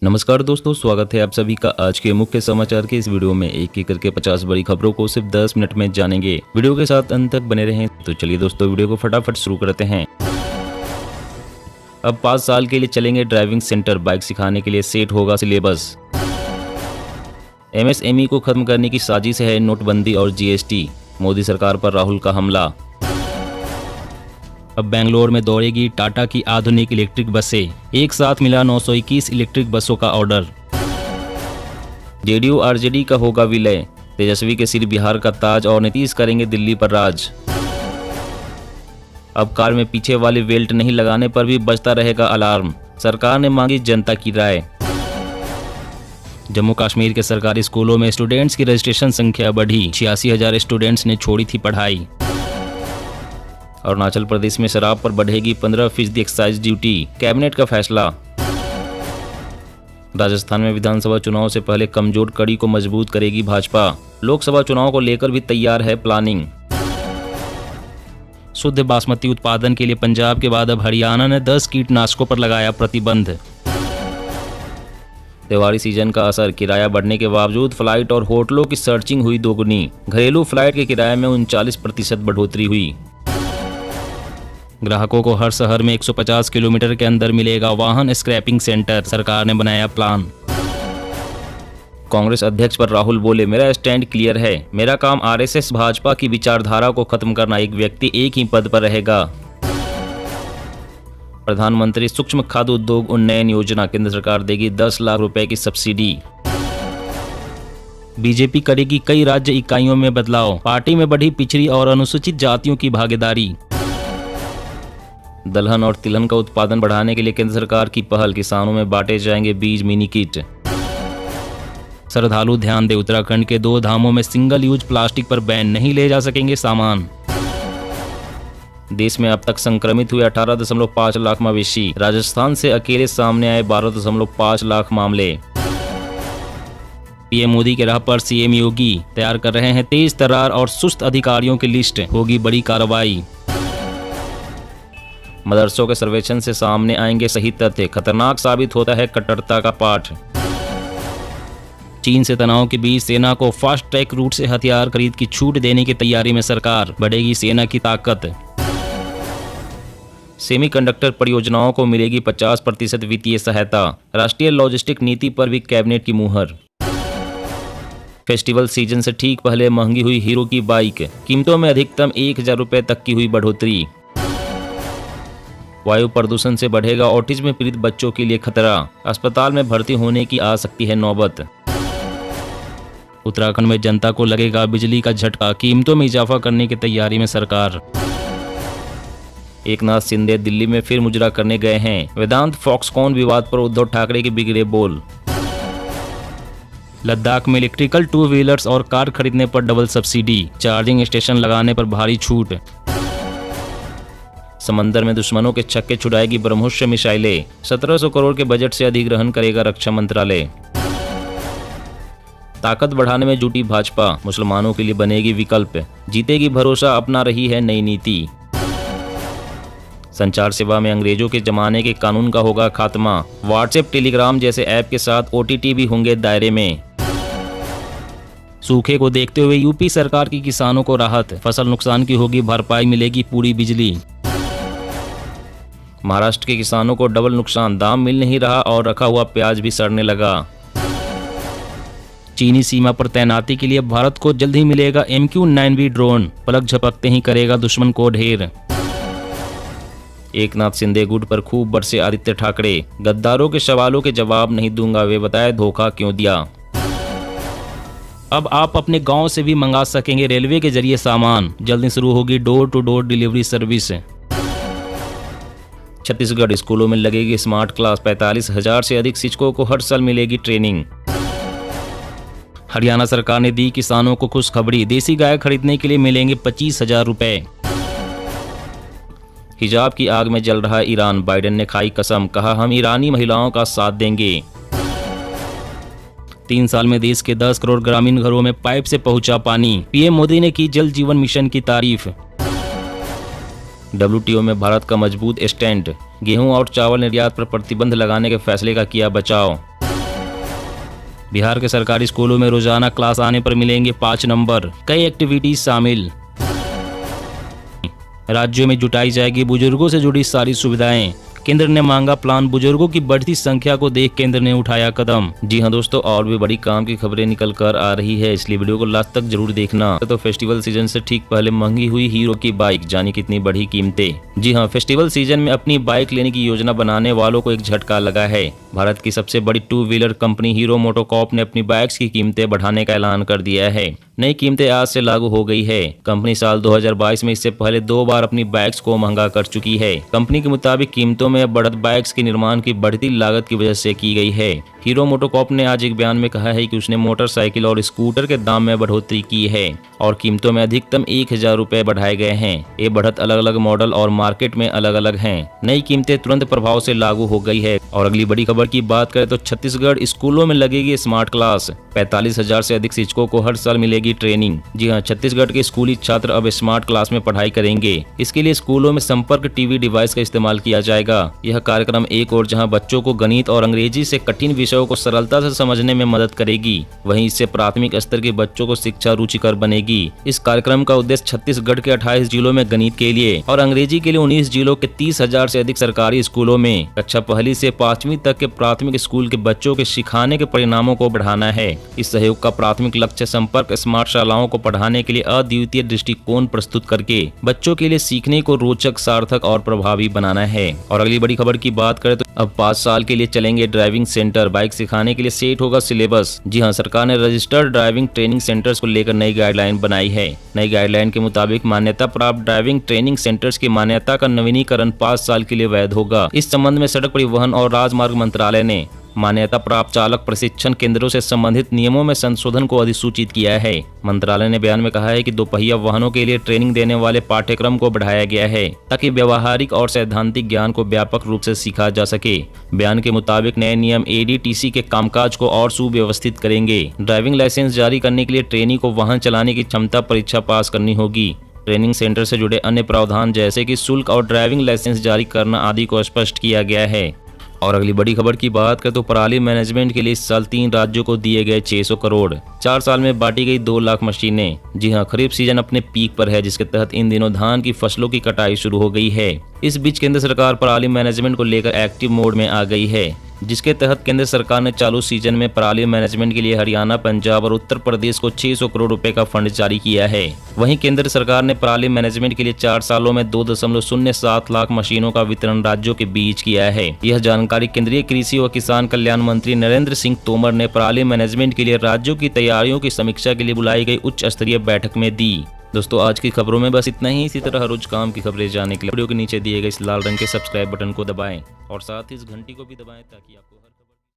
नमस्कार दोस्तों, स्वागत है आप सभी का आज के मुख्य समाचार के इस वीडियो में। एक एक करके 50 बड़ी खबरों को सिर्फ 10 मिनट में जानेंगे। वीडियो के साथ अंत तक बने रहें। तो चलिए दोस्तों, वीडियो को फटाफट शुरू करते हैं। अब 5 साल के लिए चलेंगे ड्राइविंग सेंटर, बाइक सिखाने के लिए सेट होगा सिलेबस। MSME को खत्म करने की साजिश है नोटबंदी और GST, मोदी सरकार पर राहुल का हमला। अब बेंगलोर में दौड़ेगी टाटा की आधुनिक इलेक्ट्रिक बसें, एक साथ मिला 921 इलेक्ट्रिक बसों का ऑर्डर। JDU RJD का होगा विलय, तेजस्वी के सिर बिहार का ताज और नीतीश करेंगे दिल्ली पर राज। अब कार में पीछे वाले बेल्ट नहीं लगाने पर भी बजता रहेगा अलार्म, सरकार ने मांगी जनता की राय। जम्मू कश्मीर के सरकारी स्कूलों में स्टूडेंट्स की रजिस्ट्रेशन संख्या बढ़ी, 86,000 स्टूडेंट्स ने छोड़ी थी पढ़ाई। अरुणाचल प्रदेश में शराब पर बढ़ेगी 15% एक्साइज ड्यूटी, कैबिनेट का फैसला। राजस्थान में विधानसभा चुनाव से पहले कमजोर कड़ी को मजबूत करेगी भाजपा, लोकसभा चुनाव को लेकर भी तैयार है प्लानिंग। शुद्ध बासमती उत्पादन के लिए पंजाब के बाद अब हरियाणा ने 10 कीटनाशकों पर लगाया प्रतिबंध। त्योहारी सीजन का असर, किराया बढ़ने के बावजूद फ्लाइट और होटलों की सर्चिंग हुई दोगुनी, घरेलू फ्लाइट के किराए में 39% बढ़ोतरी हुई। ग्राहकों को हर शहर में 150 किलोमीटर के अंदर मिलेगा वाहन स्क्रैपिंग सेंटर, सरकार ने बनाया प्लान। कांग्रेस अध्यक्ष पर राहुल बोले, मेरा स्टैंड क्लियर है, मेरा काम RSS भाजपा की विचारधारा को खत्म करना, एक व्यक्ति एक ही पद पर रहेगा। प्रधानमंत्री सूक्ष्म खाद्य उद्योग उन्नयन योजना, केंद्र सरकार देगी 10 लाख रुपए की सब्सिडी। बीजेपी करेगी कई राज्य इकाइयों में बदलाव, पार्टी में बढ़ी पिछड़ी और अनुसूचित जातियों की भागीदारी। दलहन और तिलहन का उत्पादन बढ़ाने के लिए केंद्र सरकार की पहल, किसानों में बांटे जाएंगे बीज मिनी किट। श्रद्धालु ध्यान दे, उत्तराखंड के 2 धामों में सिंगल यूज प्लास्टिक पर बैन, नहीं ले जा सकेंगे सामान। देश में अब तक संक्रमित हुए 18.5 लाख मवेशी, राजस्थान से अकेले सामने आए 12.5 लाख मामले। PM मोदी के राह पर CM योगी तैयार कर रहे हैं तेज तर्रार और सुस्त अधिकारियों की लिस्ट, होगी बड़ी कार्रवाई। मदरसों के सर्वेक्षण से सामने आएंगे सही तथ्य, खतरनाक साबित होता है कट्टरता का पाठ। चीन से तनाव के बीच सेना को फास्ट ट्रैक रूट से हथियार खरीद की छूट देने की तैयारी में सरकार, बढ़ेगी सेना की ताकत। सेमीकंडक्टर परियोजनाओं को मिलेगी 50% वित्तीय सहायता, राष्ट्रीय लॉजिस्टिक नीति पर भी कैबिनेट की मुहर। फेस्टिवल सीजन से ठीक पहले महंगी हुई हीरो की बाइक, कीमतों में अधिकतम 1,000 रुपए तक की हुई बढ़ोतरी। वायु प्रदूषण से बढ़ेगा ऑटिज्म पीड़ित बच्चों के लिए खतरा, अस्पताल में भर्ती होने की आ सकती है नौबत। उत्तराखंड में जनता को लगेगा बिजली का झटका, कीमतों में इजाफा करने की तैयारी में सरकार। एकनाथ शिंदे दिल्ली में फिर मुजरा करने गए हैं, वेदांत फॉक्सकॉन विवाद पर उद्धव ठाकरे के बिगड़े बोल। लद्दाख में इलेक्ट्रिकल 2 व्हीलर्स और कार खरीदने पर डबल सब्सिडी, चार्जिंग स्टेशन लगाने पर भारी छूट। समंदर में दुश्मनों के छक्के छुड़ाएगी ब्रह्मोस मिसाइलें, 1700 करोड़ के बजट से अधिग्रहण करेगा रक्षा मंत्रालय। ताकत बढ़ाने में जुटी भाजपा, मुसलमानों के लिए बनेगी विकल्प, जीतेगी भरोसा, अपना रही है नई नीति। संचार सेवा में अंग्रेजों के जमाने के कानून का होगा खात्मा, व्हाट्सएप टेलीग्राम जैसे ऐप के साथ OTT भी होंगे दायरे में। सूखे को देखते हुए यूपी सरकार की किसानों को राहत, फसल नुकसान की होगी भरपाई, मिलेगी पूरी बिजली। महाराष्ट्र के किसानों को डबल नुकसान, दाम मिल नहीं रहा और रखा हुआ प्याज भी सड़ने लगा। चीनी सीमा पर तैनाती के लिए भारत को जल्द ही मिलेगा MQ-9V ड्रोन, पलक झपकते ही करेगा दुश्मन को ढेर। एकनाथ शिंदे गुट पर खूब बरसे आदित्य ठाकरे, गद्दारों के सवालों के जवाब नहीं दूंगा, वे बताए धोखा क्यों दिया। अब आप अपने गांव से भी मंगा सकेंगे रेलवे के जरिए सामान, जल्दी शुरू होगी door to door delivery service. Chhattisgarh स्कूलों में लगेगी स्मार्ट क्लास, 45,000 से अधिक शिक्षकों को हर साल मिलेगी ट्रेनिंग। हरियाणा सरकार ने दी किसानों को खुशखबरी, देसी गाय खरीदने के लिए मिलेंगे 25,000 रुपए। हिजाब की आग में जल रहा ईरान, बाइडेन ने खाई कसम, कहा हम ईरानी महिलाओं का साथ देंगे। 3 साल में देश के 10 करोड़ ग्रामीण घरों में पाइप से पहुंचा पानी, PM मोदी ने की जल जीवन मिशन की तारीफ। WTO में भारत का मजबूत स्टैंड, गेहूं और चावल निर्यात पर प्रतिबंध लगाने के फैसले का किया बचाव। बिहार के सरकारी स्कूलों में रोजाना क्लास आने पर मिलेंगे 5 नंबर, कई एक्टिविटीज शामिल। राज्यों में जुटाई जाएगी बुजुर्गों से जुड़ी सारी सुविधाएं, केंद्र ने मांगा प्लान, बुजुर्गों की बढ़ती संख्या को देख केंद्र ने उठाया कदम। जी हां दोस्तों, और भी बड़ी काम की खबरें निकल कर आ रही है, इसलिए वीडियो को लास्ट तक जरूर देखना। तो फेस्टिवल सीजन से ठीक पहले महंगी हुई हीरो की बाइक, जानी कितनी बढ़ी कीमतें। जी हां, फेस्टिवल सीजन में अपनी बाइक लेने की योजना बनाने वालों को एक झटका लगा है। भारत की सबसे बड़ी 2 व्हीलर कंपनी हीरो मोटोकॉर्प ने अपनी बाइक्स की कीमतें बढ़ाने का ऐलान कर दिया है। नई कीमतें आज से लागू हो गई है। कंपनी साल 2022 में इससे पहले 2 बार अपनी बाइक्स को महंगा कर चुकी है। कंपनी के मुताबिक कीमतों में बढ़त बाइक्स के निर्माण की बढ़ती लागत की वजह से की गई है। हीरो मोटोकॉर्प ने आज एक बयान में कहा है कि उसने मोटरसाइकिल और स्कूटर के दाम में बढ़ोतरी की है और कीमतों में अधिकतम 1000 रुपए बढ़ाए गए हैं। ये बढ़त अलग अलग मॉडल और मार्केट में अलग अलग हैं। नई कीमतें तुरंत प्रभाव से लागू हो गई है। और अगली बड़ी खबर की बात करें तो छत्तीसगढ़ स्कूलों में लगेगी स्मार्ट क्लास, 45,000 से अधिक शिक्षकों को हर साल मिलेगी ट्रेनिंग। जी हां, छत्तीसगढ़ के स्कूली छात्र अब स्मार्ट क्लास में पढ़ाई करेंगे। इसके लिए स्कूलों में संपर्क टीवी डिवाइस का इस्तेमाल किया जाएगा। यह कार्यक्रम एक और जहां बच्चों को गणित और अंग्रेजी से कठिन विषयों को सरलता से समझने में मदद करेगी, वहीं इससे प्राथमिक स्तर के बच्चों को शिक्षा रुचिकर बनेगी। इस कार्यक्रम का उद्देश्य छत्तीसगढ़ के 28 जिलों में गणित के लिए और अंग्रेजी के लिए 19 जिलों के 30,000 से अधिक सरकारी स्कूलों में कक्षा पहली से 5वीं तक के प्राथमिक स्कूल के बच्चों के सिखाने के परिणामों को बढ़ाना है। इस सहयोग का प्राथमिक लक्ष्य संपर्क स्मार्ट शालाओं को पढ़ाने के लिए अद्वितीय दृष्टिकोण प्रस्तुत करके बच्चों के लिए सीखने को रोचक, सार्थक और प्रभावी बनाना है। और अगली बड़ी खबर की बात करें तो अब 5 साल के लिए चलेंगे ड्राइविंग सेंटर, बाइक सिखाने के लिए सेट होगा सिलेबस। जी हां, सरकार ने रजिस्टर्ड ड्राइविंग ट्रेनिंग सेंटर्स को लेकर नई गाइडलाइन बनाई है। नई गाइडलाइन के मुताबिक मान्यता प्राप्त ड्राइविंग ट्रेनिंग सेंटर्स की मान्यता का नवीनीकरण 5 साल के लिए वैध होगा। इस संबंध में सड़क परिवहन और राजमार्ग मंत्रालय ने मान्यता प्राप्त चालक प्रशिक्षण केंद्रों से संबंधित नियमों में संशोधन को अधिसूचित किया है। मंत्रालय ने बयान में कहा है कि 2 पहिया वाहनों के लिए ट्रेनिंग देने वाले पाठ्यक्रम को बढ़ाया गया है ताकि व्यवहारिक और सैद्धांतिक ज्ञान को व्यापक रूप से सीखा जा सके। बयान के मुताबिक नए नियम एडीटीसी के कामकाज को और सुव्यवस्थित करेंगे। ड्राइविंग लाइसेंस जारी करने के लिए ट्रेनी को वाहन चलाने की क्षमता परीक्षा पास करनी होगी। ट्रेनिंग सेंटर से जुड़े अन्य प्रावधान जैसे कि शुल्क और ड्राइविंग लाइसेंस जारी करना आदि को स्पष्ट किया गया है। और अगली बड़ी खबर की बात करें तो पराली मैनेजमेंट के लिए इस साल 3 राज्यों को दिए गए 600 करोड़, 4 साल में बांटी गई 2 लाख मशीनें। जी हां, खरीफ सीजन अपने पीक पर है, जिसके तहत इन दिनों धान की फसलों की कटाई शुरू हो गई है। इस बीच केंद्र सरकार पराली मैनेजमेंट को लेकर एक्टिव मोड में आ गई है, जिसके तहत केंद्र सरकार ने चालू सीजन में पराली मैनेजमेंट के लिए हरियाणा, पंजाब और उत्तर प्रदेश को 600 करोड़ रुपए का फंड जारी किया है। वहीं केंद्र सरकार ने पराली मैनेजमेंट के लिए 4 सालों में 2.07 लाख मशीनों का वितरण राज्यों के बीच किया है। यह जानकारी केंद्रीय कृषि और किसान कल्याण मंत्री नरेंद्र सिंह तोमर ने पराली मैनेजमेंट के लिए राज्यों की तैयारियों की समीक्षा के लिए बुलाई गई उच्च स्तरीय बैठक में दी। दोस्तों, आज की खबरों में बस इतना ही। इसी तरह हर रोज काम की खबरें जानने के लिए वीडियो के नीचे दिए गए इस लाल रंग के सब्सक्राइब बटन को दबाएं और साथ ही इस घंटी को भी दबाएं ताकि आपको हर